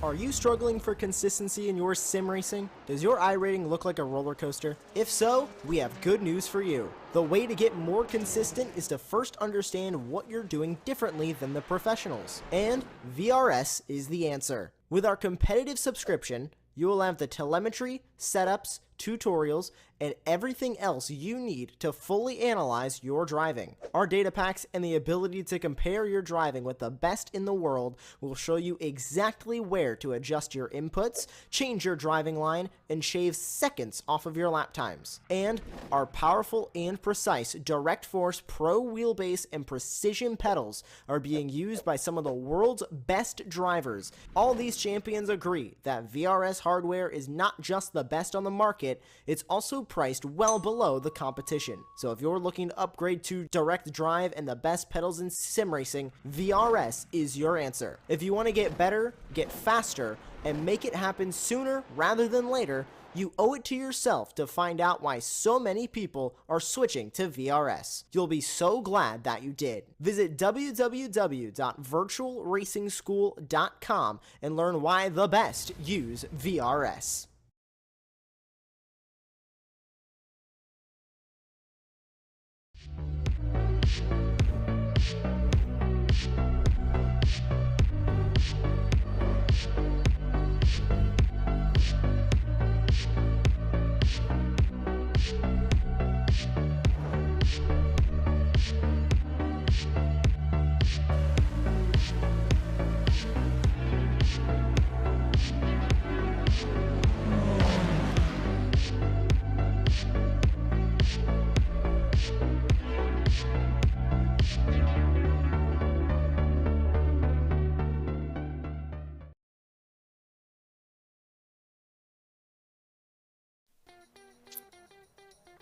Are you struggling for consistency in your sim racing? Does your iRating look like a roller coaster? If so, we have good news for you. The way to get more consistent is to first understand what you're doing differently than the professionals. And VRS is the answer. With our competitive subscription, you will have the telemetry, setups, tutorials, and everything else you need to fully analyze your driving. Our data packs and the ability to compare your driving with the best in the world will show you exactly where to adjust your inputs, change your driving line, and shave seconds off of your lap times. And our powerful and precise Direct Force Pro wheelbase and precision pedals are being used by some of the world's best drivers. All these champions agree that VRS hardware is not just the best on the market, it's also priced well below the competition. So if you're looking to upgrade to direct drive and the best pedals in sim racing, VRS is your answer. If you want to get better, get faster, and make it happen sooner rather than later, you owe it to yourself to find out why so many people are switching to VRS. You'll be so glad that you did. Visit www.virtualracingschool.com and learn why the best use VRS.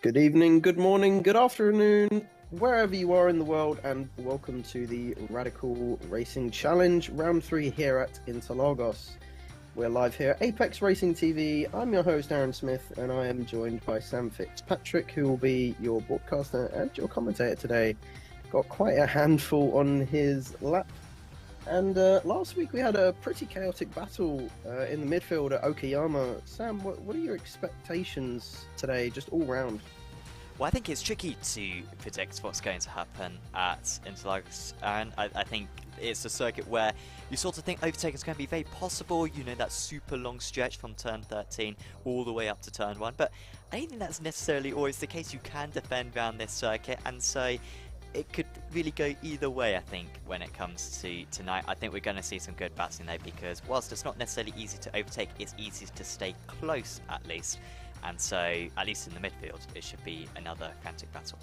Good evening, good morning, good afternoon, wherever you are in the world, and welcome to the Radical Racing Challenge Round 3 here at Interlagos. We're live here at Apex Racing TV. I'm your host, Aaron Smith, and I am joined by Sam Fitzpatrick, who will be your broadcaster and your commentator today. Got quite a handful on his lap. And last week we had a pretty chaotic battle in the midfield at Okayama. Sam, what are your expectations today, just all round? Well, I think it's tricky to predict what's going to happen at Interlagos, and I think it's a circuit where you sort of think overtaking is going to be very possible. You know, that super long stretch from turn 13 all the way up to turn 1, but I don't think that's necessarily always the case. You can defend around this circuit, and so it could really go either way, I think, when it comes to tonight. I think we're going to see some good battling there, because whilst it's not necessarily easy to overtake, it's easy to stay close at least. And so, at least in the midfield, it should be another frantic battle.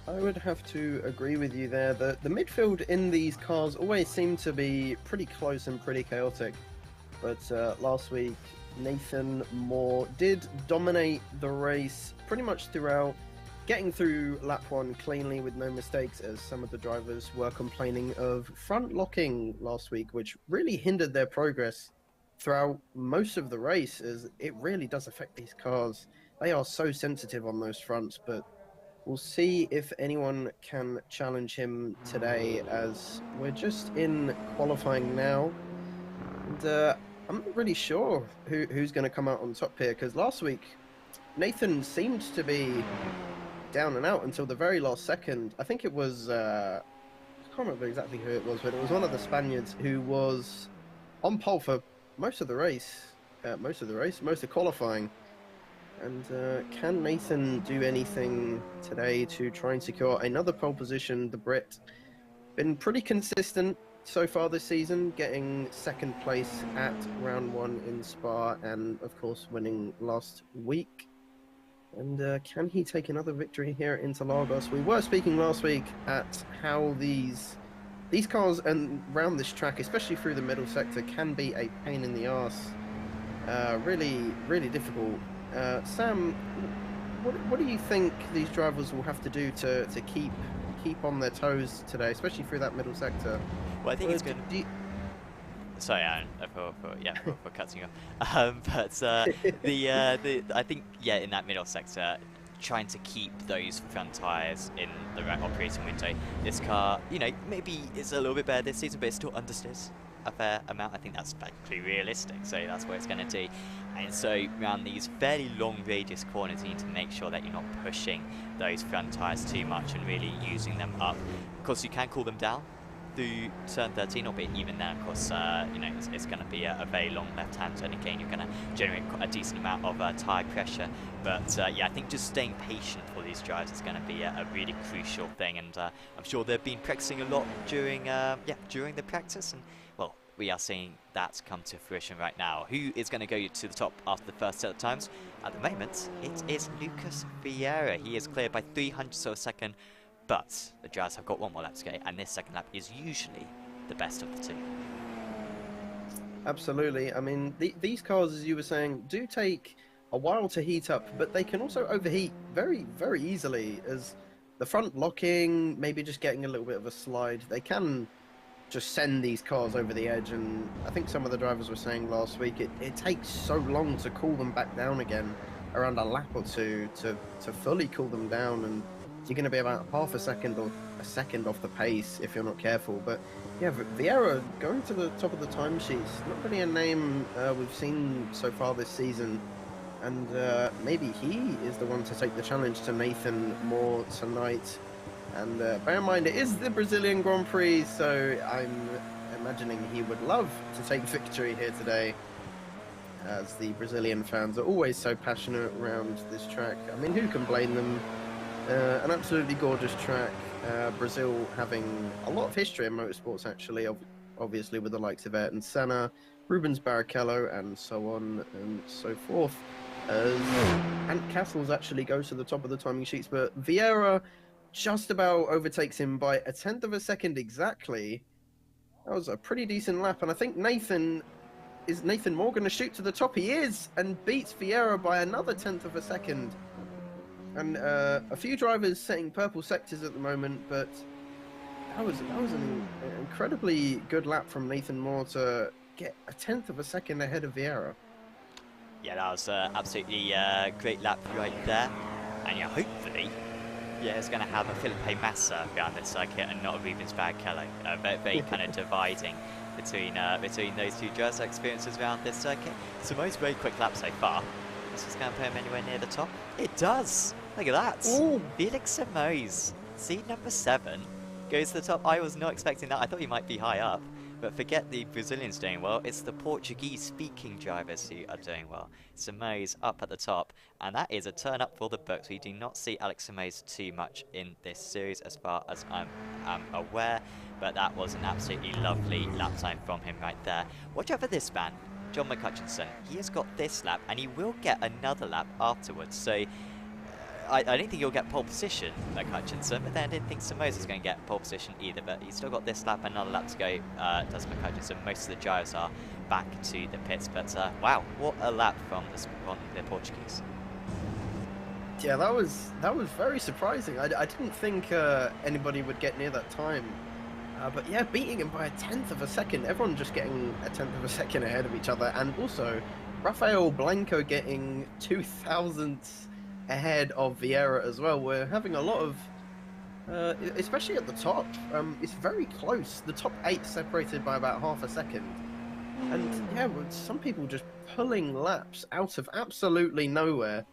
I would have to agree with you there. The midfield in these cars always seem to be pretty close and pretty chaotic. But last week, Nathan Moore did dominate the race pretty much throughout, getting through lap 1 cleanly with no mistakes, as some of the drivers were complaining of front locking last week, which really hindered their progress throughout most of the race, as it really does affect these cars. They are so sensitive on those fronts, but we'll see if anyone can challenge him today, as we're just in qualifying now. And I'm not really sure who's going to come out on top here, because last week Nathan seemed to be down and out until the very last second. I think it was, I can't remember exactly who it was, but it was one of the Spaniards who was on pole for most of the race, most of qualifying. And can Nathan do anything today to try and secure another pole position? The Brit been pretty consistent so far this season, getting second place at round 1 in Spa, and of course winning last week. And can he take another victory here at Interlagos? We were speaking last week at how these cars and around this track, especially through the middle sector, can be a pain in the arse. Really, really difficult. Sam, what do you think these drivers will have to do to keep on their toes today, especially through that middle sector? Well, I think it's going to... Sorry, Aaron, for cutting you off. I think, yeah, in that middle sector, trying to keep those front tyres in the right operating window. This car, you know, maybe it's a little bit better this season, but it's still understeers. a fair amount. I think that's perfectly realistic, so that's what it's going to do. And so around these fairly long radius corners, you need to make sure that you're not pushing those front tyres too much and really using them up. Of course, you can cool them down through turn 13, albeit even then, of course, you know, it's going to be a very long left-hand turn again. You're going to generate a decent amount of tyre pressure. But yeah, I think just staying patient for these drives is going to be a really crucial thing. And I'm sure they've been practicing a lot during the practice. And well, we are seeing that come to fruition right now. Who is going to go to the top after the first set of times? At the moment, it is Lucas Vieira. He is cleared by 300 of a second. But the Jazz have got one more lap to go, and this second lap is usually the best of the two. Absolutely. I mean, these cars, as you were saying, do take a while to heat up, but they can also overheat very, very easily. As the front locking, maybe just getting a little bit of a slide, they can just send these cars over the edge. And I think some of the drivers were saying last week, it takes so long to cool them back down again, around a lap or two, to fully cool them down. And you're going to be about half a second or a second off the pace if you're not careful. But yeah, Vieira going to the top of the timesheets, not really a name we've seen so far this season. And maybe he is the one to take the challenge to Nathan Moore tonight. And bear in mind, it is the Brazilian Grand Prix, so I'm imagining he would love to take victory here today, as the Brazilian fans are always so passionate around this track. I mean, who can blame them? An absolutely gorgeous track. Brazil having a lot of history in motorsports, actually, obviously with the likes of Ayrton Senna, Rubens Barrichello, and so on and so forth. As Ant Castles actually goes to the top of the timing sheets, but Vieira just about overtakes him by 1/10 of a second exactly. That was a pretty decent lap, and I think Nathan Moore going to shoot to the top? He is, and beats Vieira by another 1/10 of a second. And a few drivers setting purple sectors at the moment, but that was an incredibly good lap from Nathan Moore to get 1/10 of a second ahead of Vieira. Yeah, that was absolutely great lap right there. And yeah, hopefully, yeah, it's going to have a Felipe Massa around this circuit and not a Rubens Barrichello. Very kind of dividing between those two drivers' experiences around this circuit. So most very quick lap so far. Is this going to put him anywhere near the top? It does! Look at that! Ooh. Felix Simoes, seed number 7, goes to the top. I was not expecting that. I thought he might be high up. But forget the Brazilians doing well. It's the Portuguese-speaking drivers who are doing well. Simoes up at the top. And that is a turn up for the books. We do not see Alex Simoes too much in this series as far as I'm aware. But that was an absolutely lovely lap time from him right there. Watch out for this man, John McCutcheon. He has got this lap, and he will get another lap afterwards. So I don't think he'll get pole position, McCutcheon, but then I didn't think Simoes was going to get pole position either. But he's still got this lap, another lap to go, does McCutcheon. Most of the drivers are back to the pits. But wow, what a lap from the Portuguese. Yeah, that was very surprising. I didn't think anybody would get near that time. But yeah, beating him by 1/10 of a second. Everyone just getting 1/10 of a second ahead of each other. And also, Rafael Blanco getting 0.002 ahead of Vieira as well. We're having a lot of, especially at the top, it's very close. The top 8 separated by about half a second. And yeah, some people just pulling laps out of absolutely nowhere.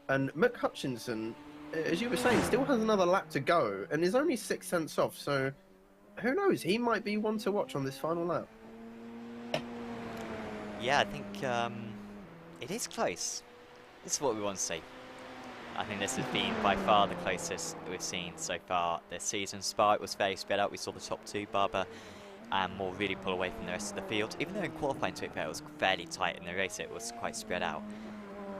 And McCutcheon, as you were saying, still has another lap to go and is only 0.6 off. So who knows? He might be one to watch on this final lap. Yeah, I think it is close. This is what we want to see. I think this has been by far the closest we've seen so far this season. Spa, it was very spread out. We saw the top 2, Barber and Moore, really pull away from the rest of the field. Even though in qualifying, to be fair, it was fairly tight in the race, it was quite spread out.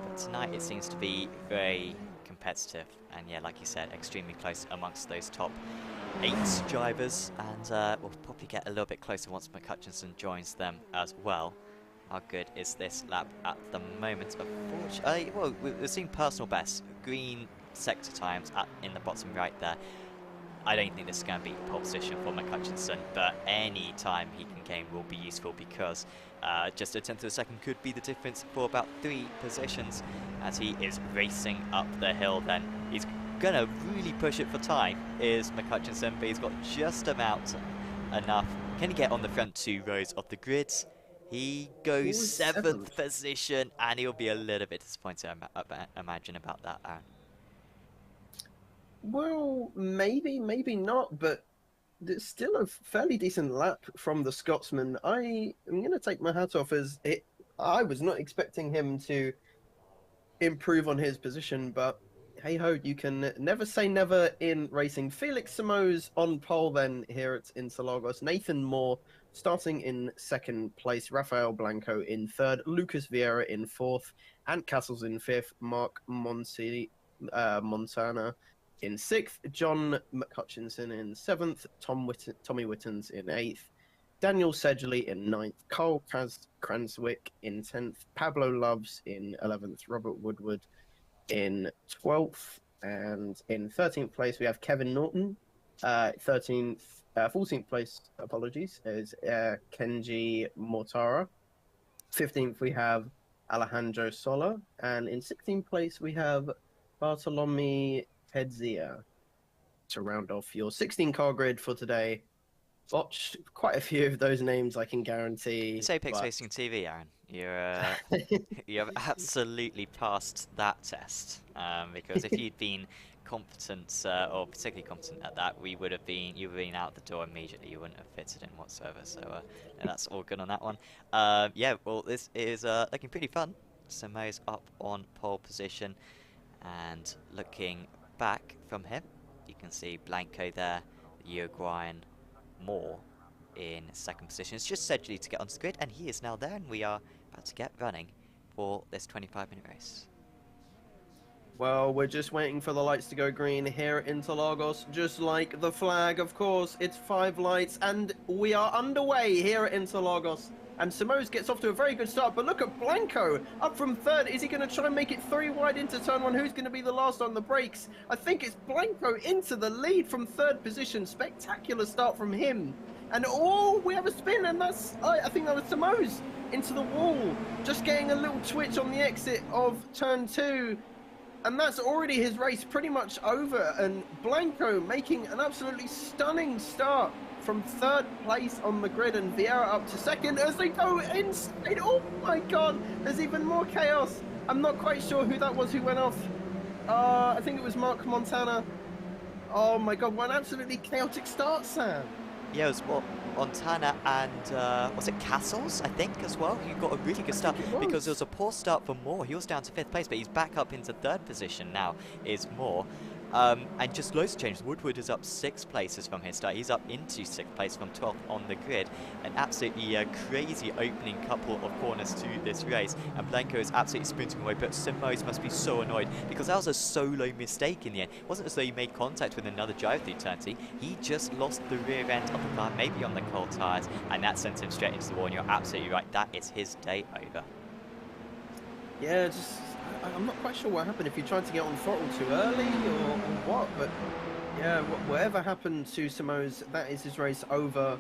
But tonight it seems to be very competitive. And yeah, like you said, extremely close amongst those top 8 drivers. And we'll probably get a little bit closer once McCutcheon joins them as well. How good is this lap at the moment? Unfortunately, well, we've seen personal best, green sector times in the bottom right there. I don't think this is going to be pole position for McCutcheon, but any time he can gain will be useful because just 1/10 of a second could be the difference for about 3 positions as he is racing up the hill. Then he's going to really push it for time, is McCutcheon, but he's got just about enough. Can he get on the front 2 rows of the grid? He goes 7th position, and he'll be a little bit disappointed, I imagine, about that, Aaron. Well, maybe, maybe not, but it's still a fairly decent lap from the Scotsman. I am going to take my hat off as it. I was not expecting him to improve on his position, but hey ho, you can never say never in racing. Felix Simoes on pole then here at Interlagos. Nathan Moore starting in 2nd place. Rafael Blanco in 3rd. Lucas Vieira in 4th. Ant Castles in 5th. Mark Montana in 6th. John McHutchinson in 7th. Tommy Wittens in 8th. Daniel Sedgley in 9th. Carl Cranswick in 10th. Pablo Loves in 11th. Robert Woodward in 12th, and in 13th place we have Kevin Norton. 14th place, apologies, is Kenji Mortara. 15th we have Alejandro Sola, and in 16th place we have Bartolome Pedzia. To round off your 16 car grid for today, watch quite a few of those names, I can guarantee. It's Apex Racing TV, Aaron. You're you have absolutely passed that test, because if you'd been competent or particularly competent at that, you would have been out the door immediately. You wouldn't have fitted in whatsoever. So yeah, that's all good on that one. Yeah, well, this is looking pretty fun. Simoes up on pole position, and looking back from him, you can see Blanco there, the Uruguayan Moore in 2nd position. It's just Sedgley to get onto the grid, and he is now there, and we are about to get running for this 25-minute race. Well, we're just waiting for the lights to go green here at Interlagos, just like the flag, of course. It's 5 lights, and we are underway here at Interlagos. And Simoes gets off to a very good start, but look at Blanco up from 3rd. Is he going to try and make it 3 wide into turn 1? Who's going to be the last on the brakes? I think it's Blanco into the lead from 3rd position. Spectacular start from him. And oh, we have a spin, and that's, I think that was Simoes into the wall. Just getting a little twitch on the exit of turn 2. And that's already his race pretty much over. And Blanco making an absolutely stunning start from 3rd place on the grid, and Vieira up to 2nd as they go inside. Oh my god, there's even more chaos. I'm not quite sure who that was who went off. I think it was Mark Montana. Oh my god, what an absolutely chaotic start, Sam. Yeah, it was Montana and was it Castles, I think, as well? He got a really good start because there was a poor start for Moore. He was down to 5th place, but he's back up into 3rd position now, is Moore. And just loads of changes. Woodward is up 6 places from his start. He's up into 6th place from 12th on the grid. An absolutely crazy opening couple of corners to this race. And Blanco is absolutely sprinting away, but Simoes must be so annoyed because that was a solo mistake in the end. It wasn't as though he made contact with another driver through turn 2. He just lost the rear end of the car, maybe on the cold tyres, and that sent him straight into the wall. And you're absolutely right, that is his day over. Yeah, I'm not quite sure what happened, if he tried to get on throttle too early or what, but yeah, whatever happened to Simoes, that is his race over.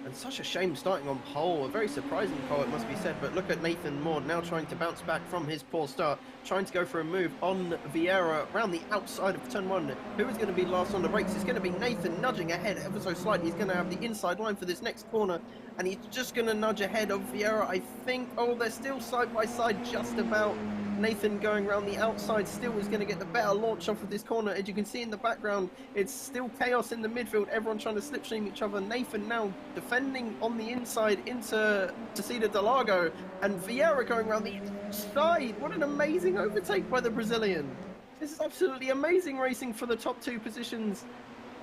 And such a shame starting on pole, a very surprising pole it must be said, but look at Nathan Moore now trying to bounce back from his poor start, trying to go for a move on Vieira around the outside of turn 1. Who is going to be last on the brakes? It's going to be Nathan nudging ahead ever so slightly. He's going to have the inside line for this next corner, and he's just going to nudge ahead of Vieira, I think. Oh, they're still side by side just about. Nathan going around the outside still is going to get the better launch off of this corner. As you can see in the background, it's still chaos in the midfield. Everyone trying to slipstream each other. Nathan now defending on the inside into Tecida Del Lago, and Vieira going around the inside. What an amazing overtake by the Brazilian. This is absolutely amazing racing for the top 2 positions.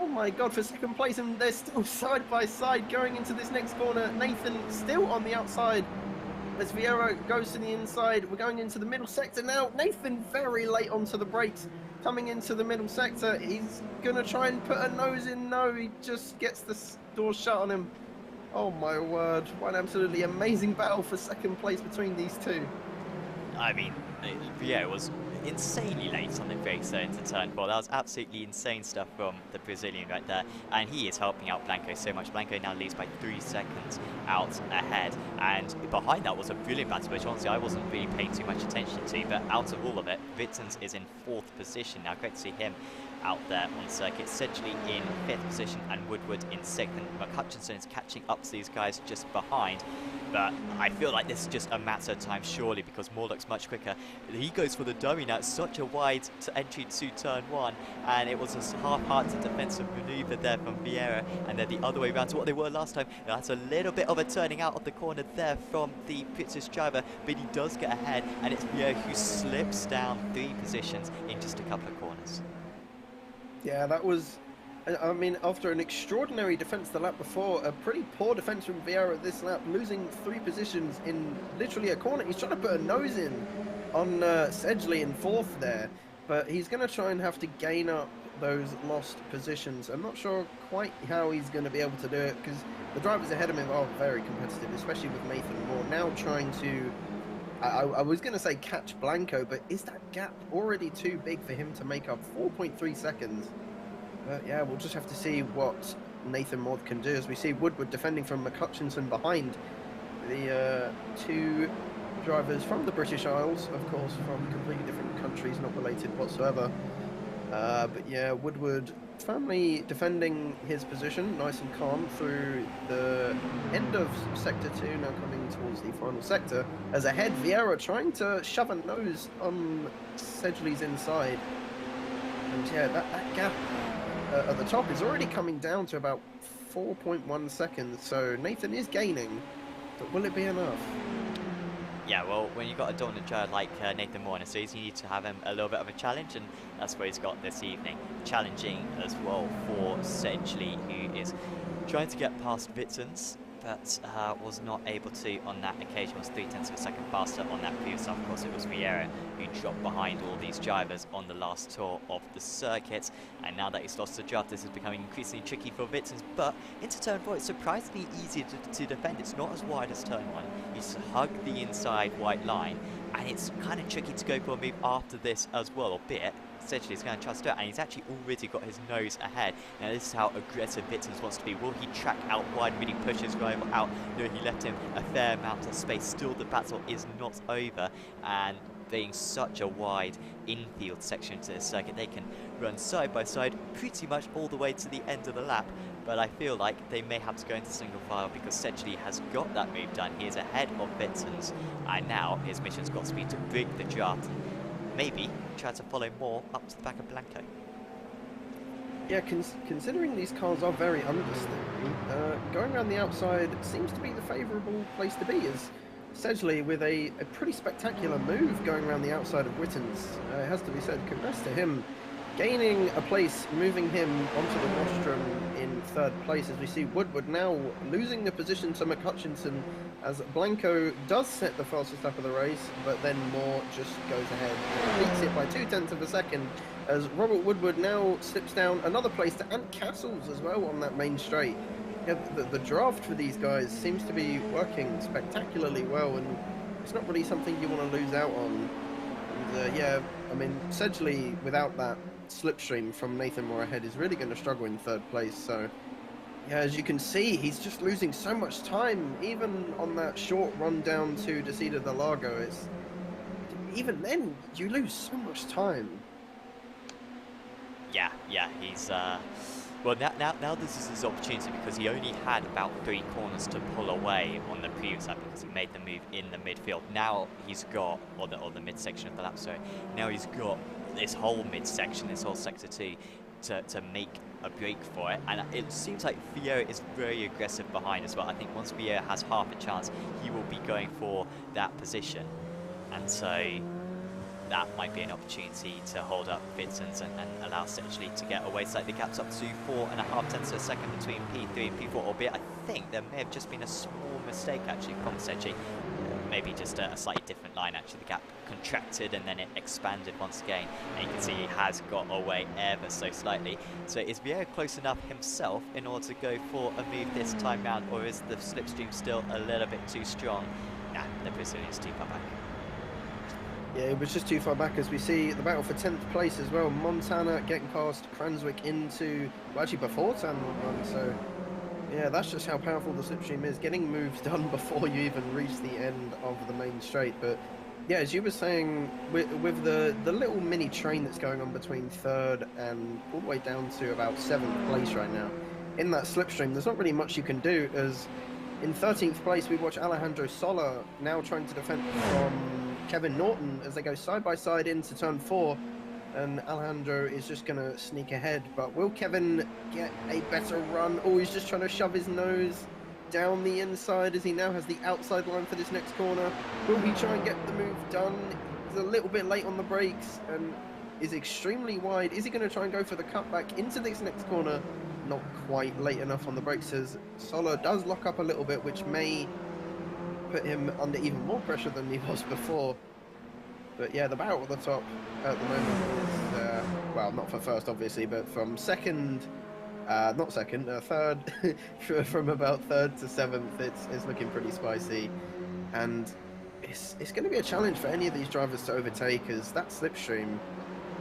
Oh my god, for 2nd place, and they're still side by side going into this next corner. Nathan still on the outside. As Vieira goes to the inside, we're going into the middle sector now. Nathan very late onto the brakes, coming into the middle sector. He's going to try and put a nose in. No, he just gets the door shut on him. Oh my word, what an absolutely amazing battle for 2nd place between these two. I mean, yeah, it was insanely late on the brakes there into turn 4. That was absolutely insane stuff from the Brazilian right there, and he is helping out Blanco so much. Blanco now leads by 3 seconds out ahead, and behind that was a brilliant battle, which honestly I wasn't really paying too much attention to, but out of all of it, Wittens is in 4th position now. Great to see him out there on circuit. Sedgley in 5th position and Woodward in 6th, and McHutchinson is catching up to these guys just behind. But I feel like this is just a matter of time, surely, because Morlock's much quicker. He goes for the dummy now. It's such a wide entry to turn 1, and it was a half-hearted defensive maneuver there from Vieira, and they're the other way around to what they were last time. That's a little bit of a turning out of the corner there from the British driver, but he does get ahead, and it's Vieira who slips down 3 positions in just a couple of corners. Yeah, that was, I mean, after an extraordinary defence the lap before, a pretty poor defence from Vieira this lap, losing 3 positions in literally a corner. He's trying to put a nose in on Sedgley in 4th there, but he's going to try and have to gain up those lost positions. I'm not sure quite how he's going to be able to do it, because the drivers ahead of him are very competitive, especially with Nathan Moore now trying to, I was going to say catch Blanco, but is that gap already too big for him to make up? 4.3 seconds. Yeah, we'll just have to see what Nathan Moore can do, as we see Woodward defending from McHutchinson behind. The 2 drivers from the British Isles, of course, from completely different countries, not related whatsoever. But yeah, Woodward firmly defending his position, nice and calm through the end of Sector 2, now coming towards the final sector. As ahead, Vieira trying to shove a nose on Sedgley's inside. And yeah, that gap at the top is already coming down to about 4.1 seconds, so Nathan is gaining, but will it be enough? Yeah, well, when you've got a dominant driver like Nathan Moore in a series, you need to have him a little bit of a challenge, and that's what he's got this evening. Challenging as well for Sedgley, who is trying to get past Vitsons, but was not able to on that occasion. Was 0.3 of a second faster on that previous lap. Of course, it was Vieira who dropped behind all these drivers on the last tour of the circuit, and now that he's lost the draft, this is becoming increasingly tricky for Vitsons. But into turn 4, it's surprisingly easy to defend. It's not as wide as turn 1. You just hug the inside white line, and it's kind of tricky to go for a move after this as well, albeit Sedgley is going to trust it, and he's actually already got his nose ahead. Now this is how aggressive Vitsons wants to be. Will he track out wide, really push his rival out? No, he left him a fair amount of space. Still, the battle is not over, and being such a wide infield section to this circuit, they can run side by side pretty much all the way to the end of the lap. But I feel like they may have to go into single file, because Sedgley has got that move done. He is ahead of Vitsons, and now his mission's got to be to break the draft. Maybe try to follow more up to the back of Blanco. Yeah, considering these cars are very understeering, going around the outside seems to be the favourable place to be, as Sedgley with a pretty spectacular move going around the outside of Wittens. It has to be said, congrats to him, gaining a place, moving him onto the rostrum in 3rd place, as we see Woodward now losing the position to McHutchinson, as Blanco does set the fastest lap of the race, but then Moore just goes ahead and beats it by 0.2 of a second, as Robert Woodward now slips down another place to Ant Castles as well on that main straight. Yeah, the draft for these guys seems to be working spectacularly well, and it's not really something you want to lose out on. And yeah, I mean, Sedgley without that slipstream from Nathan Moore ahead is really going to struggle in 3rd place. So yeah, as you can see, he's just losing so much time, even on that short run down to Descida del Lago. It's, even then, you lose so much time. Yeah, he's well, now this is his opportunity, because he only had about 3 corners to pull away on the previous lap, because he made the move in the midfield. Now he's got, or the midsection of the lap, sorry. Now he's got this whole midsection, this whole sector 2, to make a break for it, and it seems like Vieira is very aggressive behind as well. I think once Vieira has half a chance, he will be going for that position, and so that might be an opportunity to hold up Vitsons and allow Sedgley to get away. So the gap's up to 4.5 tenths of a second between P3 and P4, albeit I think there may have just been a small mistake actually from Sedgley. Maybe just a slightly different line. Actually, the gap contracted and then it expanded once again, and you can see he has got away ever so slightly. So is Vieira close enough himself in order to go for a move this time round, or is the slipstream still a little bit too strong? Nah, the Brazilian is too far back. Yeah, it was just too far back, as we see the battle for 10th place as well. Montana getting past Cranswick into, well, actually before turn 1, so yeah, that's just how powerful the slipstream is, getting moves done before you even reach the end of the main straight. But Yeah, as you were saying, with the little mini train that's going on between third and all the way down to about 7th place right now, in that slipstream, there's not really much you can do, as in 13th place we watch Alejandro Sola now trying to defend from Kevin Norton as they go side by side into turn 4, and Alejandro is just going to sneak ahead, but will Kevin get a better run? Oh, he's just trying to shove his nose down the inside as he now has the outside line for this next corner. Will he try and get the move done? He's a little bit late on the brakes and is extremely wide. Is he going to try and go for the cutback into this next corner? Not quite late enough on the brakes as Sola does lock up a little bit, which may put him under even more pressure than he was before. But yeah, the battle at the top at the moment is, well, not for first obviously, but from second, not second, third, from about third to 7th, it's looking pretty spicy. And it's going to be a challenge for any of these drivers to overtake, as that slipstream,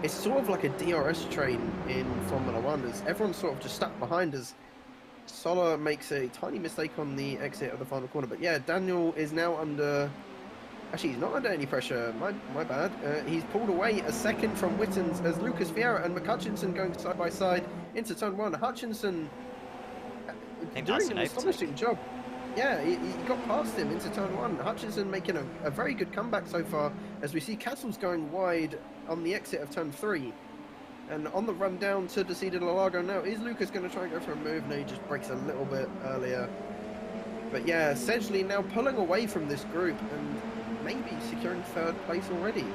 it's sort of like a DRS train in Formula 1, as everyone's sort of just stuck behind us. Sola makes a tiny mistake on the exit of the final corner, but yeah, Daniel is now under... Actually, he's not under any pressure. My bad. He's pulled away a second from Wittens as Lucas Vieira and McHutchinson going side by side into turn 1. Hutchinson doing an astonishing job. Yeah, he got past him into turn 1. Hutchinson making a very good comeback so far, as we see Castles going wide on the exit of turn 3. And on the run down to Descida de Lago now, is Lucas going to try and go for a move? No, he just breaks a little bit earlier. But yeah, essentially now pulling away from this group and maybe securing 3rd place already.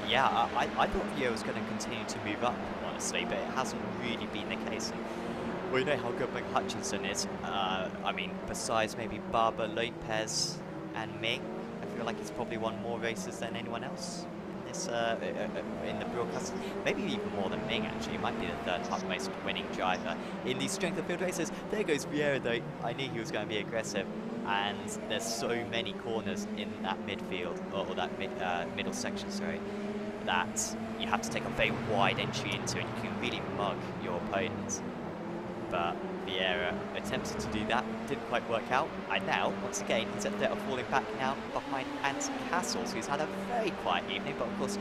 Yeah, I thought Vio was going to continue to move up, honestly, but it hasn't really been the case. And we know how good McHutchinson is. I mean, besides maybe Barber, Lopez, and Ming, I feel like he's probably won more races than anyone else in this in the broadcast. Maybe even more than Ming, actually. He might be the 3rd most winning driver in these strength of field races. There goes Vieira, though. I knew he was going to be aggressive. And there's so many corners in that midfield, or that middle section, sorry, that you have to take a very wide entry into, and you can really mug your opponents. But Vieira attempted to do that, didn't quite work out, and now, once again, he's at threat of falling back now behind Ant Castles, who's had a very quiet evening, but of course,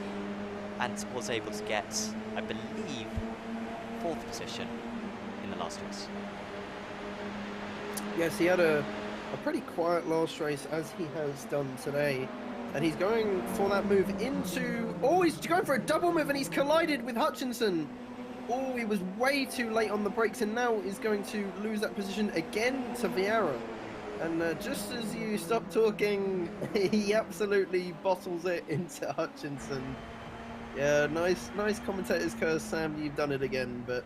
Ant was able to get, I believe, 4th position in the last race. Yes, he had a pretty quiet last race, as he has done today, and he's going for that move into... Oh, he's going for a double move and he's collided with Hutchinson. Oh, he was way too late on the brakes and now is going to lose that position again to Vieira. And just as you stop talking, he absolutely bottles it into Hutchinson. Yeah, nice commentator's curse, Sam, you've done it again, but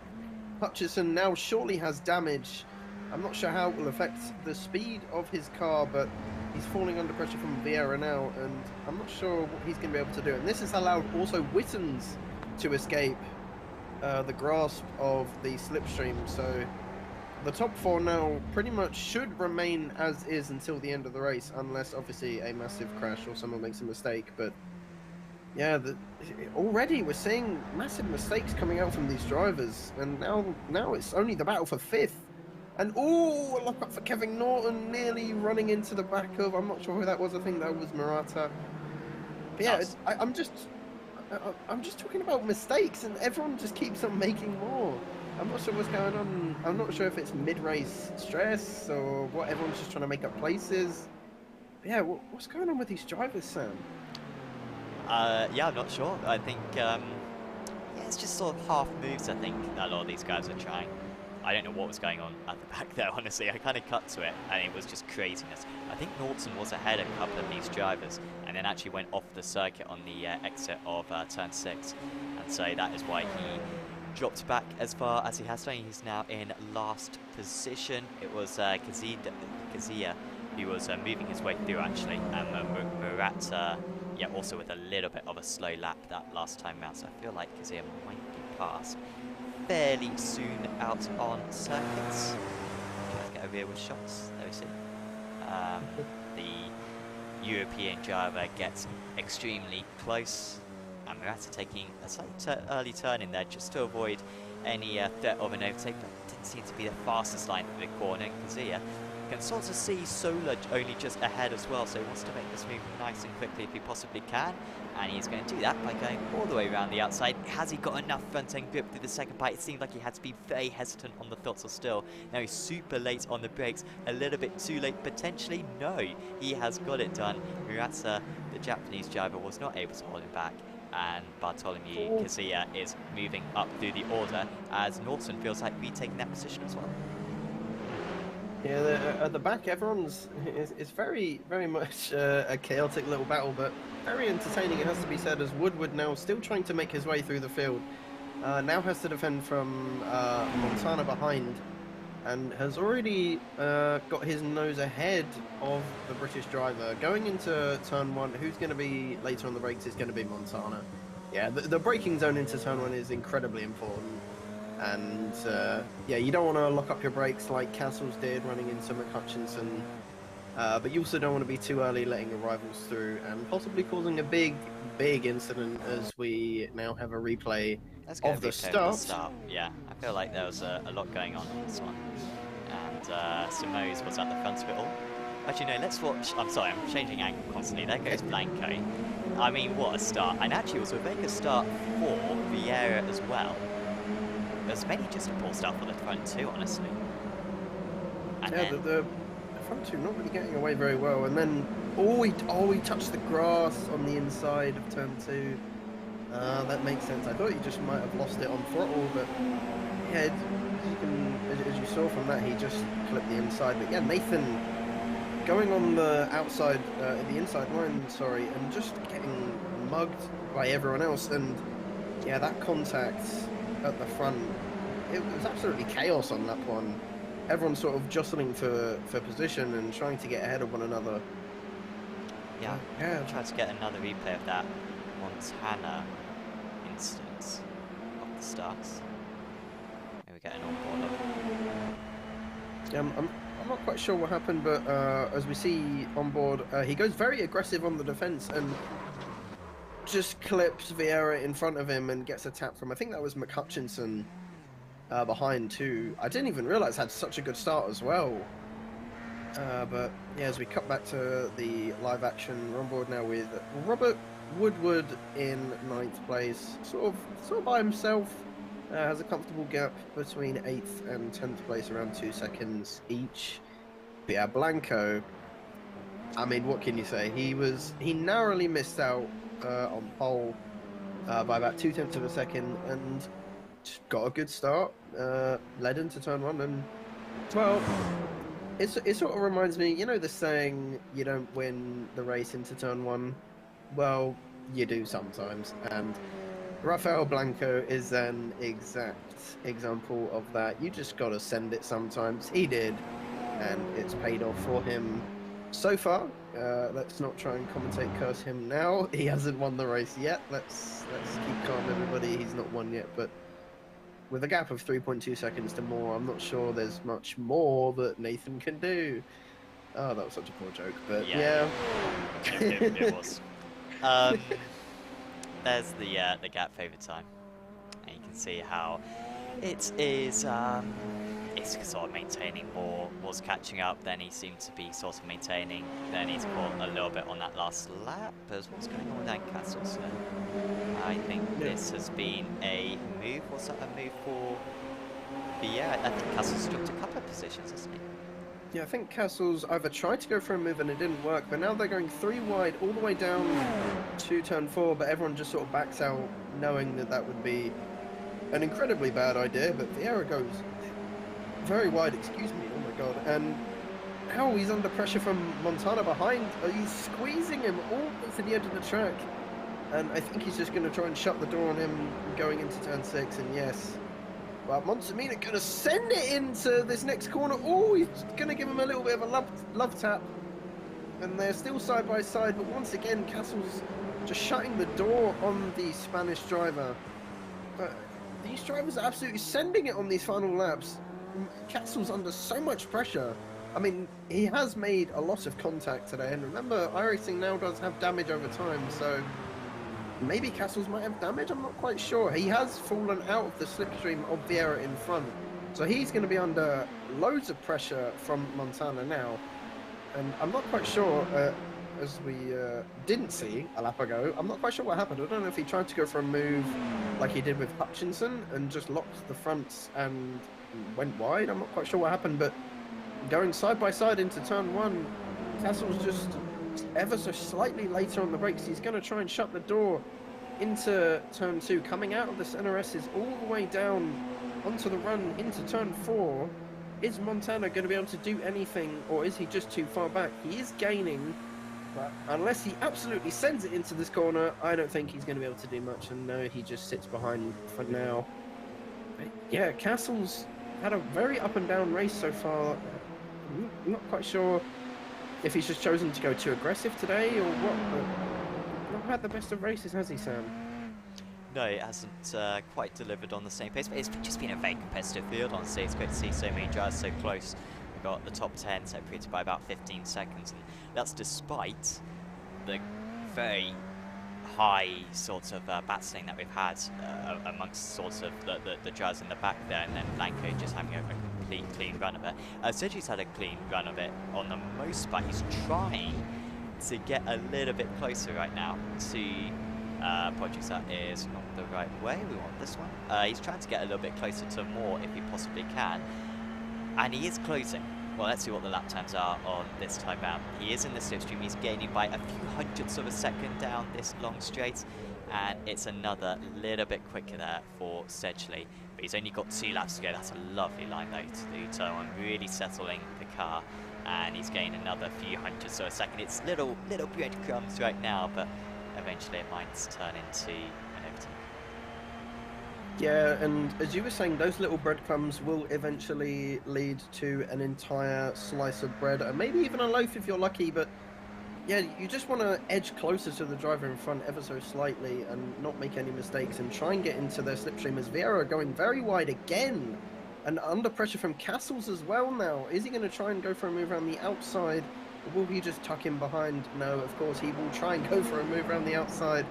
Hutchinson now surely has damage. I'm not sure how it will affect the speed of his car, but he's falling under pressure from Vieira now, and I'm not sure what he's going to be able to do. And this has allowed also Wittens to escape the grasp of the slipstream. So the top 4 now pretty much should remain as is until the end of the race, unless obviously a massive crash or someone makes a mistake. But yeah, already we're seeing massive mistakes coming out from these drivers, and now it's only the battle for 5th. And oh, a lock up for Kevin Norton, nearly running into the back of, I'm not sure who that was, I think that was Murata. But yeah, I'm just talking about mistakes, and everyone just keeps on making more. I'm not sure what's going on. I'm not sure if it's mid-race stress or what, everyone's just trying to make up places. But yeah, what's going on with these drivers, Sam? Yeah, I'm not sure. I think, yeah, it's just sort of half moves, I think, that a lot of these guys are trying. I don't know what was going on at the back there, honestly. I kind of cut to it, and it was just craziness. I think Norton was ahead of a couple of these drivers, and then actually went off the circuit on the exit of turn 6. And so that is why he dropped back as far as he has done. He's now in last position. It was Kazia who was moving his way through, actually. And Murata, yeah, also with a little bit of a slow lap that last time round. So I feel like Kazia might be passed fairly soon out on circuits. Try to get over here with shots. There we see. The European driver gets extremely close, and Murata taking a slight early turn in there just to avoid any threat of an overtake, but didn't seem to be the fastest line for the corner. Kazia can sort of see Solar only just ahead as well, so he wants to make this move nice and quickly if he possibly can, and he's going to do that by going all the way around the outside. Has he got enough front-end grip through the second bite? It seemed like he had to be very hesitant on the throttle still. Now he's super late on the brakes, a little bit too late potentially. No, he has got it done. Murata, the Japanese driver, was not able to hold him back, and Bartholomew Kazia is moving up through the order as Norton feels like retaking that position as well. Yeah, at the back, everyone's it's very much a chaotic little battle, but very entertaining, it has to be said, as Woodward now still trying to make his way through the field. Now has to defend from Montana behind, and has already got his nose ahead of the British driver. Going into turn 1, who's going to be later on the brakes is going to be Montana. Yeah, the braking zone into turn 1 is incredibly important. And yeah, you don't want to lock up your brakes like Castles did running into McHutchinson, but you also don't want to be too early letting your rivals through and possibly causing a big incident, as we now have a replay of the start. Yeah, I feel like there was a lot going on this one, and Simoes was at the front of it all. Actually, no, let's watch. I'm sorry, I'm changing angle constantly. There goes Blanco. I mean, what a start! And actually, it was a very good start for Vieira as well. There's maybe just a poor start for the front two, honestly. And yeah, then... the front two not really getting away very well, and then he touched the grass on the inside of turn 2. That makes sense. I thought he just might have lost it on throttle, but yeah, as you saw from that, he just clipped the inside. But yeah, Nathan going on the outside, the inside line, sorry, and just getting mugged by everyone else. And yeah, that contact at the front, it was absolutely chaos on that one. Everyone sort of jostling for position and trying to get ahead of one another. Yeah, I'll try to get another replay of that Montana instance of the starts. Maybe get an on-board of. Yeah, I'm not quite sure what happened, but as we see on board, he goes very aggressive on the defense and just clips Vieira in front of him and gets a tap from, I think that was McHutchinson behind too. I didn't even realize had such a good start as well. But yeah, as we cut back to the live action, we're on board now with Robert Woodward in 9th place, sort of by himself. Has a comfortable gap between 8th and 10th place, around 2 seconds each. But yeah, Blanco, I mean, what can you say? He narrowly missed out on pole by about 0.2 of a second, and got a good start, led into turn 1, and well, it sort of reminds me, you know, the saying, you don't win the race into turn 1. Well, you do sometimes, and Rafael Blanco is an exact example of that. You just gotta send it sometimes. He did, and it's paid off for him so far. Let's not try and curse him now. He hasn't won the race yet. Let's keep calm, everybody. He's not won yet, but with a gap of 3.2 seconds to more, I'm not sure there's much more that Nathan can do. Oh, that was such a poor joke, but yeah. It was. There's the gap favourite time, and you can see how it is. It's sort of maintaining more, was catching up, then he seemed to be sort of maintaining, then he's caught a little bit on that last lap. As what's going on with Dan Castles there? I think this has been a move. Was that a move for Vieira? I think Castles dropped a couple of positions, hasn't he? Yeah, I think Castles either tried to go for a move and it didn't work, but now they're going 3 wide all the way down to turn 4, but everyone just sort of backs out knowing that would be an incredibly bad idea. But Vieira goes very wide, excuse me, oh my god, and now he's under pressure from Montana behind. He's squeezing him all to the edge of the track, and I think he's just going to try and shut the door on him going into turn 6, and yes, but Montemina going to send it into this next corner. Oh, he's going to give him a little bit of a love tap, and they're still side by side, but once again Castles just shutting the door on the Spanish driver. But these drivers are absolutely sending it on these final laps. Castles under so much pressure. I mean, he has made a lot of contact today, and remember, iRacing now does have damage over time, so maybe Castles might have damage, I'm not quite sure. He has fallen out of the slipstream of Vieira in front, So he's going to be under loads of pressure from Montana now. And I'm not quite sure, as we didn't see a lap ago, I'm not quite sure what happened. I don't know if he tried to go for a move like he did with Hutchinson and just locked the fronts and went wide. I'm not quite sure what happened, but going side by side into turn 1, Castle's just ever so slightly later on the brakes. He's going to try and shut the door into turn 2. Coming out of the center S is all the way down onto the run into turn 4. Is Montana going to be able to do anything, or is he just too far back? He is gaining, but unless he absolutely sends it into this corner, I don't think he's going to be able to do much, and no, he just sits behind for now. But yeah, Castle's had a very up and down race so far. I'm not quite sure if he's just chosen to go too aggressive today or what, but not had the best of races, has he, Sam? No, it hasn't quite delivered on the same pace, but it's just been a very competitive field, honestly. It's great to see so many drivers so close. We've got the top 10 separated by about 15 seconds, and that's despite the very high sort of battling that we've had amongst sort of the drivers in the back there, and then Blanco just having a complete clean run of it. Sergio's had a clean run of it on the most part. He's trying to get a little bit closer right now to projects that is not the right way. We want this one. He's trying to get a little bit closer to more if he possibly can, and he is closing. Well, let's see what the lap times are on this time round. He is in the slipstream. He's gaining by a few hundredths of a second down this long straight, and it's another little bit quicker there for Sedgley. But he's only got 2 laps to go. That's a lovely line though to do. So I'm really settling the car, and he's gained another few hundredths of a second. It's little breadcrumbs right now, but eventually it might turn into an overtake. Yeah, and as you were saying, those little breadcrumbs will eventually lead to an entire slice of bread, and maybe even a loaf if you're lucky, but yeah, you just want to edge closer to the driver in front ever so slightly and not make any mistakes and try and get into their slipstream, as Vieira going very wide again and under pressure from Castles as well now. Is he going to try and go for a move around the outside? Or will he just tuck him behind? No, of course he will try and go for a move around the outside.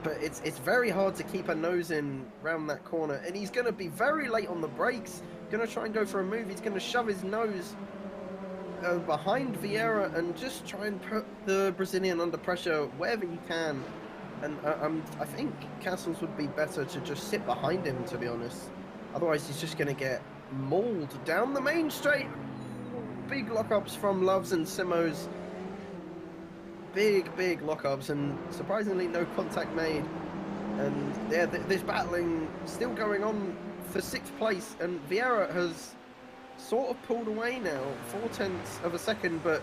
But it's very hard to keep a nose in round that corner. And he's going to be very late on the brakes. Going to try and go for a move. He's going to shove his nose behind Vieira and just try and put the Brazilian under pressure wherever he can. And I think Castles would be better to just sit behind him, to be honest. Otherwise he's just going to get mauled down the main straight. Big lockups from Loves and Simos. Big lockups, and surprisingly no contact made. And yeah, this battling still going on for 6th place, and Vieira has sort of pulled away now, 0.4 of a second, but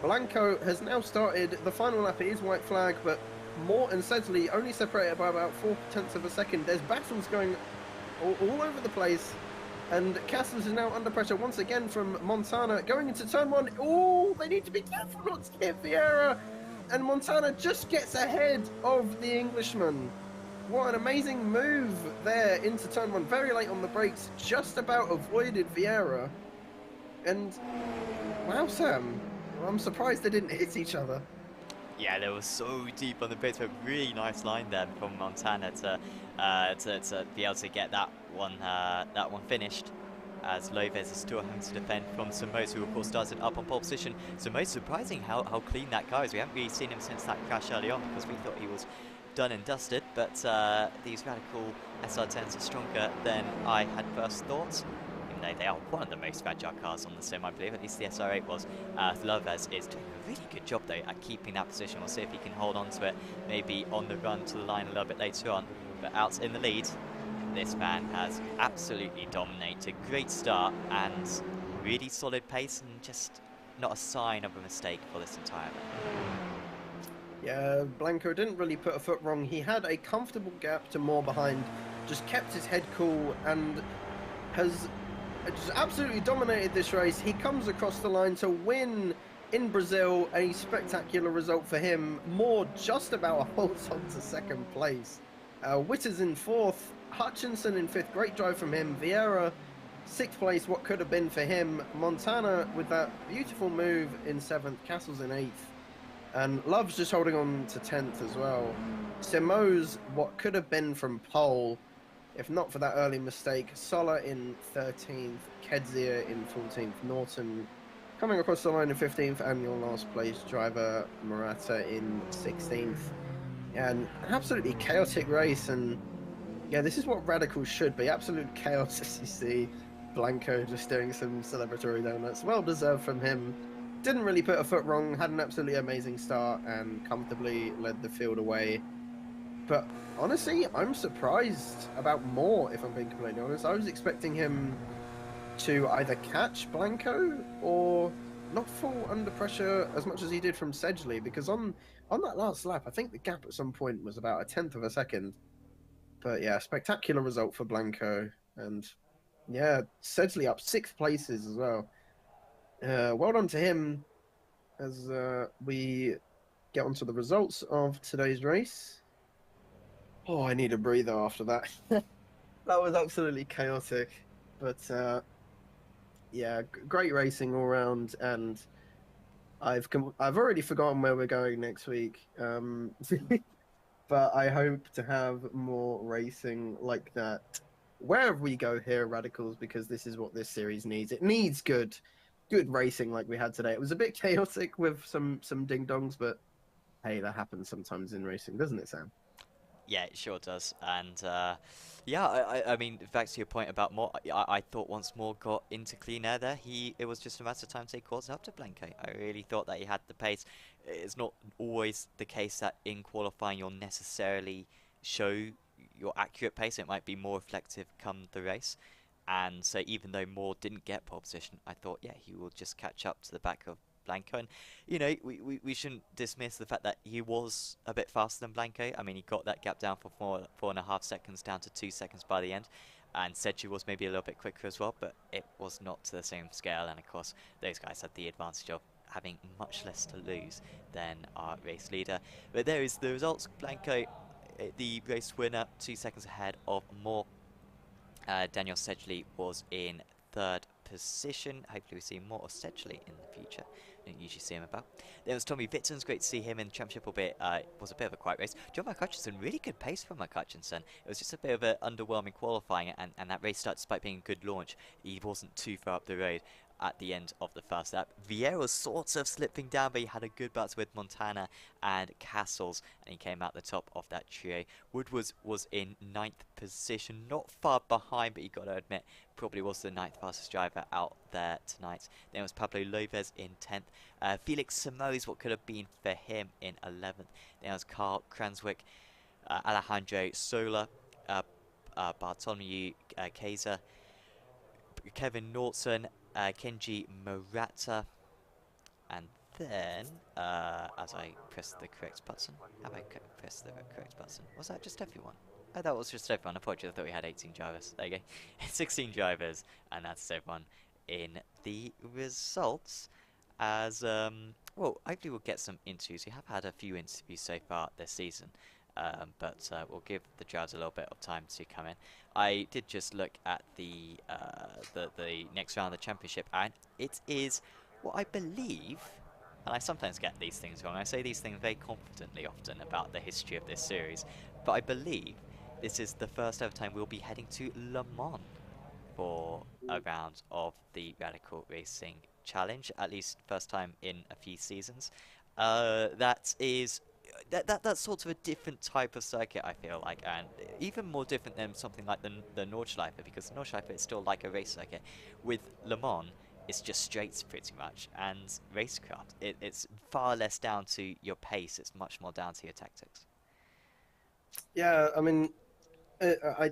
Blanco has now started the final lap. It is white flag, but Mort and Sedgley only separated by about 0.4 of a second. There's battles going all over the place. And Castles is now under pressure once again from Montana. Going into turn 1. Oh, they need to be careful not to hit Vieira. And Montana just gets ahead of the Englishman. What an amazing move there into turn 1. Very late on the brakes. Just about avoided Vieira. And wow, Sam, I'm surprised they didn't hit each other. Yeah, they were so deep on the brakes. A really nice line there from Montana to be able to get that one finished, as Loves is still having to defend from Simos, who of course started up on pole position. So most surprising how clean that car is. We haven't really seen him since that crash early on, because we thought he was done and dusted, but these radical SR10s are stronger than I had first thought. Even though they are one of the most fragile cars on the sim, I believe, at least the SR8 was. Loves is doing a really good job though at keeping that position. We'll see if he can hold on to it, maybe on the run to the line a little bit later on. But out in the lead, this man has absolutely dominated. Great start and really solid pace, and just not a sign of a mistake for this entire event. Yeah, Blanco didn't really put a foot wrong. He had a comfortable gap to Moore behind, just kept his head cool, and has just absolutely dominated this race. He comes across the line to win in Brazil, a spectacular result for him. Moore just about holds on to 2nd place. Witters in 4th, Hutchinson in 5th, great drive from him. Vieira, 6th place, what could have been for him. Montana with that beautiful move in 7th, Castles in 8th. And Love's just holding on to 10th as well. Simos, what could have been from pole, If not for that early mistake, Sola in 13th, Kedzia in 14th, Norton coming across the line in 15th, and your last place driver, Murata, in 16th. And an absolutely chaotic race, and yeah, this is what radicals should be. Absolute chaos as you see Blanco just doing some celebratory donuts. Well deserved from him. Didn't really put a foot wrong, had an absolutely amazing start, and comfortably led the field away. But honestly, I'm surprised about more, if I'm being completely honest. I was expecting him to either catch Blanco or not fall under pressure as much as he did from Sedgley, because on that last lap, I think the gap at some point was about a tenth of a second. But yeah, spectacular result for Blanco, and yeah, Sedgley up 6 places as well. Well done to him as we get onto the results of today's race. Oh, I need a breather after that. That was absolutely chaotic, but yeah, great racing all round, and I've already forgotten where we're going next week. But I hope to have more racing like that wherever we go here, Radicals, because this is what this series needs. It needs good racing like we had today. It was a bit chaotic with some ding dongs, but hey, that happens sometimes in racing, doesn't it, Sam? Yeah, it sure does. And yeah, I mean, back to your point about Moore, I thought once Moore got into clean air there, it was just a matter of time to caught up to Blanco. I really thought that he had the pace. It's not always the case that in qualifying you'll necessarily show your accurate pace. It might be more reflective come the race. And so even though Moore didn't get pole position, I thought, yeah, he will just catch up to the back of Blanco. And, you know, we shouldn't dismiss the fact that he was a bit faster than Blanco. I mean, he got that gap down from 4.5 seconds down to 2 seconds by the end. And Sedgley was maybe a little bit quicker as well, but it was not to the same scale. And of course, those guys had the advantage of having much less to lose than our race leader. But there is the results. Blanco, the race winner, 2 seconds ahead of Moore. Daniel Sedgley was in third position. Hopefully we see more of Sedgley in the future. Don't usually see him about. There was Tommy Vitton's great to see him in the championship, albeit it was a bit of a quiet race. John McHutchinson, really good pace from McHutchinson. It was just a bit of an underwhelming qualifying, and that race start, despite being a good launch, he wasn't too far up the road at the end of the first lap. Vieira was sort of slipping down, but he had a good battle with Montana and Castles, and he came out the top of that trio. Woodwards was in 9th position, not far behind, but you got to admit, probably was the 9th fastest driver out there tonight. Then was Pablo Lopez in 10th. Felix Simoes, what could have been for him, in 11th. Then was Carl Cranswick, Alejandro Sola, Bartholomew Kaiser, Kevin Norton, Kenji Murata, and then, as I press the correct button, have I pressed the correct button? Was that just everyone? Oh, that was just everyone. Apologies, I thought we had 18 drivers. There you go. 16 drivers, and that's everyone in the results. As, well, hopefully we'll get some interviews. We have had a few interviews so far this season. But we'll give the drivers a little bit of time to come in. I did just look at the next round of the championship, and it is what I believe, and I sometimes get these things wrong. I say these things very confidently often about the history of this series, but I believe this is the first ever time we'll be heading to Le Mans for a round of the Radical Racing Challenge, at least first time in a few seasons. That's sort of a different type of circuit, I feel like, and even more different than something like the Nordschleife, because the Nordschleife is still like a race circuit. With Le Mans, it's just straights pretty much, and racecraft, it's far less down to your pace, it's much more down to your tactics. Yeah, I mean, I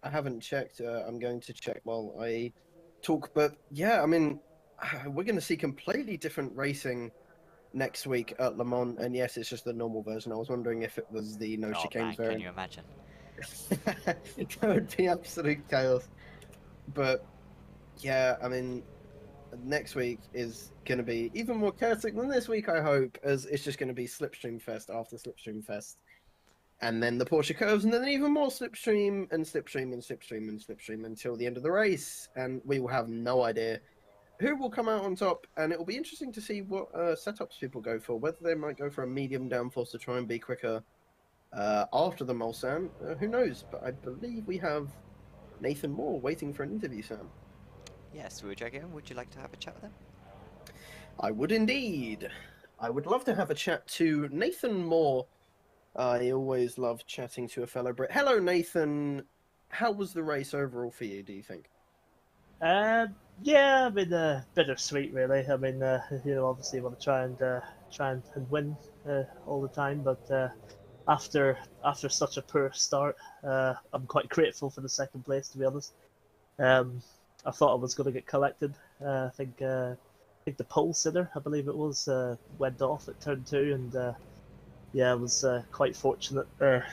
haven't checked. I'm going to check while I talk, but yeah, I mean, we're going to see completely different racing next week at Le Mans, and yes, it's just the normal version. I was wondering if it was the no Oh man, chicanes variant. can you imagine? That would be absolute chaos. But yeah, I mean, next week is going to be even more chaotic than this week, I hope, as it's just going to be Slipstream Fest after Slipstream Fest. And then the Porsche curves, and then even more Slipstream and Slipstream and Slipstream and Slipstream until the end of the race. And we will have no idea who will come out on top, and it will be interesting to see what setups people go for, whether they might go for a medium downforce to try and be quicker, after the mole, Sam. Who knows? But I believe we have Nathan Moore waiting for an interview, Sam. Yes, Dragon, would you like to have a chat with him? I would indeed. I would love to have a chat to Nathan Moore. I always love chatting to a fellow Brit. Hello, Nathan. How was the race overall for you, do you think? Yeah, I mean, bittersweet, really. I mean, obviously you want to try and win all the time, but after such a poor start, I'm quite grateful for the second place, to be honest. Um, I thought I was going to get collected. I think the pole sitter, I believe it was, went off at turn two, and yeah, I was quite fortunate that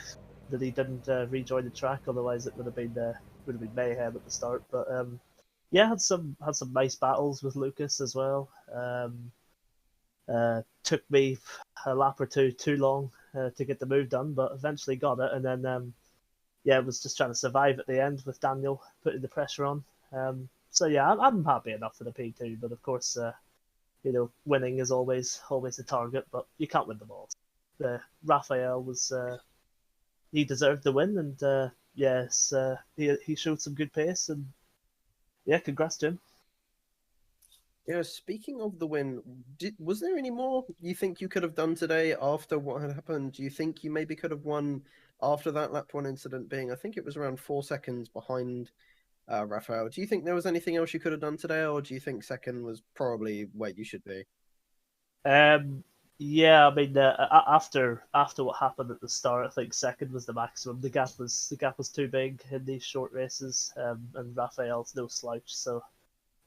he didn't rejoin the track. Otherwise, it would have been mayhem at the start. But yeah, had some nice battles with Lucas as well. Took me a lap or two too long to get the move done, but eventually got it. And then yeah, was just trying to survive at the end with Daniel putting the pressure on. So yeah, I'm happy enough for the P2, but of course, winning is always the target, but you can't win them all. Raphael was he deserved the win, and yes, he showed some good pace, and yeah, congrats to him. Yeah, speaking of the win, was there any more you think you could have done today after what had happened? Do you think you maybe could have won after that lap one incident being, I think it was around 4 seconds behind Rafael? Do you think there was anything else you could have done today, or do you think second was probably where you should be? Yeah, I mean, after what happened at the start, I think second was the maximum. The gap was too big in these short races, and Raphael's no slouch, so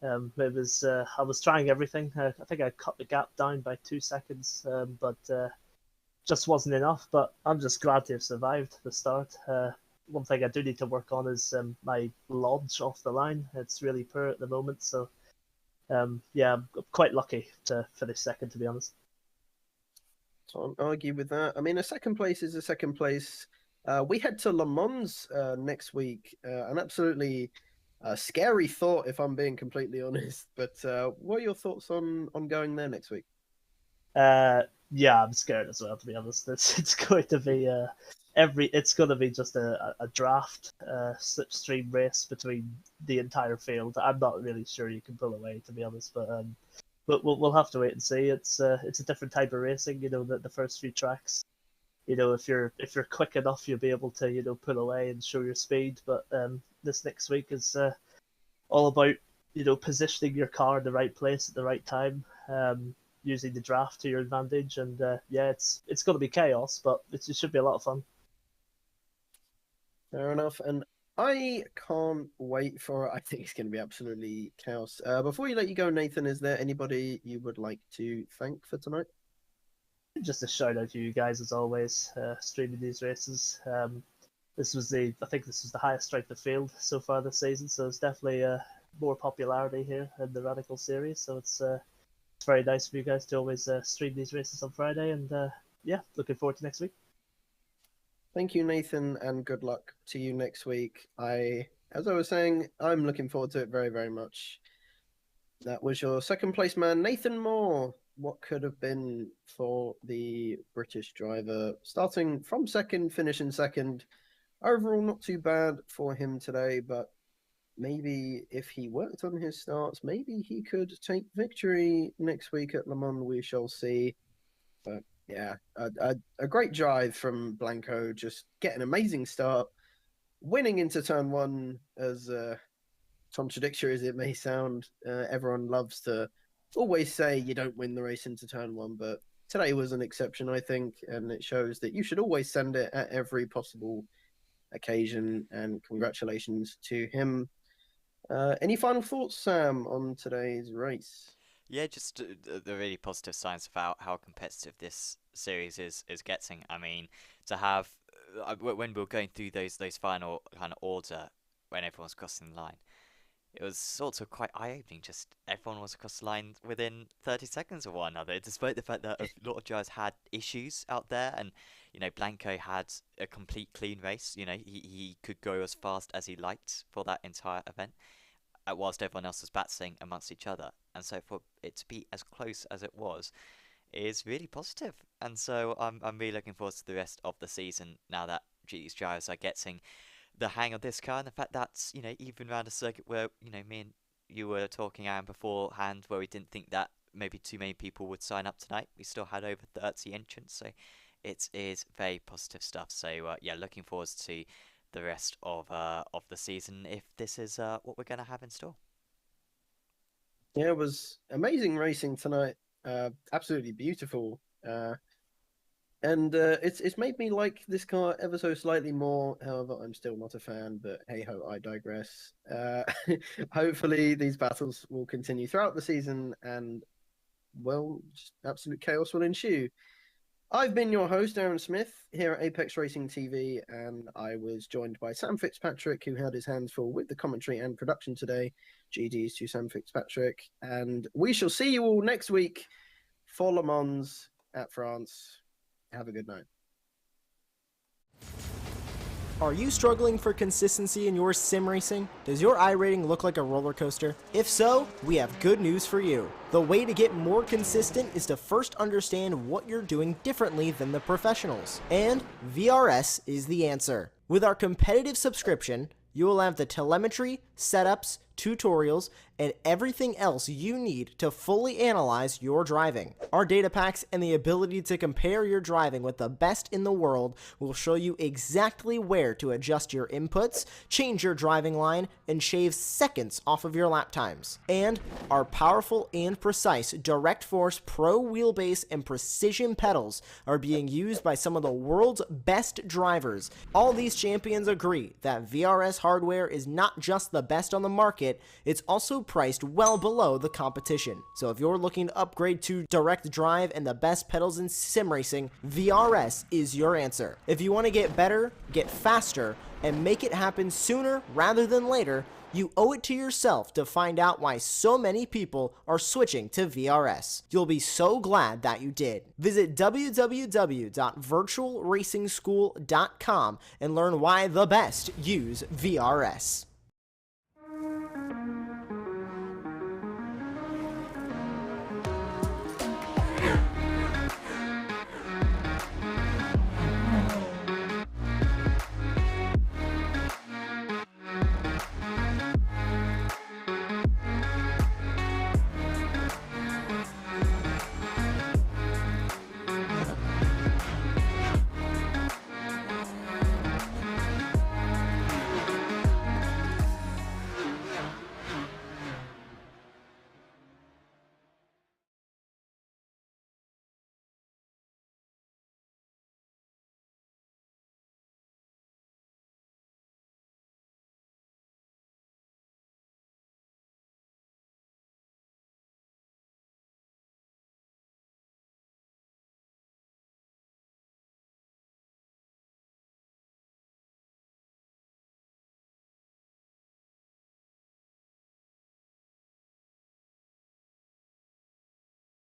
it was I was trying everything. I think I cut the gap down by 2 seconds, but just wasn't enough. But I'm just glad to have survived the start. One thing I do need to work on is my lodge off the line. It's really poor at the moment, so yeah, I'm quite lucky to finish second, to be honest. Can't argue with that. I mean, a second place is a second place. We head to Le Mans next week. An absolutely scary thought, if I'm being completely honest. But what are your thoughts on going there next week? Yeah, I'm scared as well, to be honest. It's going to be it's going to be just a draft slipstream race between the entire field. I'm not really sure you can pull away, to be honest, but we'll have to wait and see. It's a different type of racing, the first few tracks. If you're quick enough, you'll be able to pull away and show your speed. But this next week is all about positioning your car in the right place at the right time, using the draft to your advantage, and yeah, it's going to be chaos, but it should be a lot of fun. Fair enough. And I can't wait for it. I think it's going to be absolutely chaos. Before you let you go, Nathan, is there anybody you would like to thank for tonight? Just a shout out to you guys as always, streaming these races. I think this was the highest strength of field so far this season, so it's definitely more popularity here in the Radical series. So it's very nice for you guys to always stream these races on Friday, and yeah, looking forward to next week. Thank you, Nathan, and good luck to you next week. As I was saying, I'm looking forward to it very, very much. That was your second place man, Nathan Moore. What could have been for the British driver, starting from second, finishing second. Overall, not too bad for him today, but maybe if he worked on his starts, maybe he could take victory next week at Le Mans. We shall see. But yeah, a great drive from Blanco, just get an amazing start, winning into turn one. As contradictory as it may sound, everyone loves to always say you don't win the race into turn one, but today was an exception, I think, and it shows that you should always send it at every possible occasion. And congratulations to him. Any final thoughts, Sam, on today's race? Yeah, just the really positive signs about how competitive this series is getting. I mean, to have when we were going through those final kind of order when everyone's crossing the line, it was sort of quite eye-opening. Just everyone was across the line within 30 seconds of one another, despite the fact that a lot of drivers had issues out there, and Blanco had a complete clean race. He could go as fast as he liked for that entire event, whilst everyone else was battling amongst each other. And so for it to be as close as it was, is really positive. And so I'm really looking forward to the rest of the season now that GT's drivers are getting the hang of this car, and the fact that, even around a circuit where, me and you were talking, Aaron, beforehand, where we didn't think that maybe too many people would sign up tonight, we still had over 30 entrants, so it is very positive stuff. So yeah, looking forward to the rest of the season if this is what we're going to have in store. Yeah, it was amazing racing tonight. Absolutely beautiful. And it's made me like this car ever so slightly more. However, I'm still not a fan, but hey ho, I digress. Hopefully, these battles will continue throughout the season, and well, just absolute chaos will ensue. I've been your host, Aaron Smith, here at Apex Racing TV, and I was joined by Sam Fitzpatrick, who had his hands full with the commentary and production today. GDs to Sam Fitzpatrick, and we shall see you all next week for Le Mans at France. Have a good night. Are you struggling for consistency in your sim racing? Does your iRating look like a roller coaster? If so, we have good news for you. The way to get more consistent is to first understand what you're doing differently than the professionals. And VRS is the answer. With our competitive subscription, you will have the telemetry, setups, tutorials, and everything else you need to fully analyze your driving. Our data packs and the ability to compare your driving with the best in the world will show you exactly where to adjust your inputs, change your driving line, and shave seconds off of your lap times. And our powerful and precise Direct Force Pro wheelbase and precision pedals are being used by some of the world's best drivers. All these champions agree that VRS hardware is not just the best on the market, it's also priced well below the competition. So if you're looking to upgrade to direct drive and the best pedals in sim racing, VRS is your answer. If you want to get better, get faster, and make it happen sooner rather than later, you owe it to yourself to find out why so many people are switching to VRS. You'll be so glad that you did. Visit www.virtualracingschool.com and learn why the best use VRS.